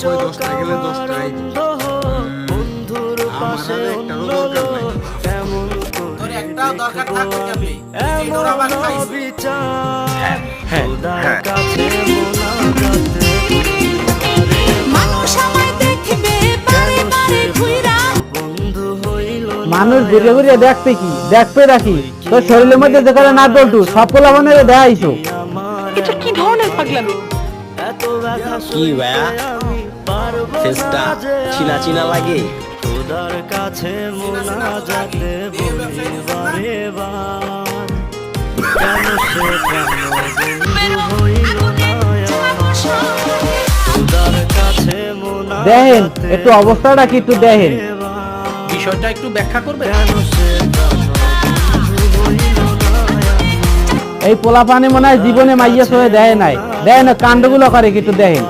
কই 10 টাকা গেলে 10 টাকাই আমার আর একটারও দরকার নাই। তোর একটাও দরকার থাকবে কেমনে? এই নোরা ভাত খাইছি। হ্যাঁ মানুষ আমায় দেখবে বারে বারে ঘুইরা মানুষ ঘুরে ঘুরে দেখবে কি দেখবে রাখি তোর শরীরের মধ্যে যেখানে না ডলটু সব পোলাপানের দেখাইছো। এটা কি ধরনের পাগলামি? কি ভাইয়া ফেসটা চিনা চিনা লাগে। দেখেন একটু অবস্থাটা কি একটু দেখেন। বিষয়টা একটু ব্যাখ্যা করবে? এই পোলাপানি মনে হয় জীবনে মাইয়া সয়ে দেয় নাই, দেখেন কাণ্ডগুলো করে কি একটু দেখেন।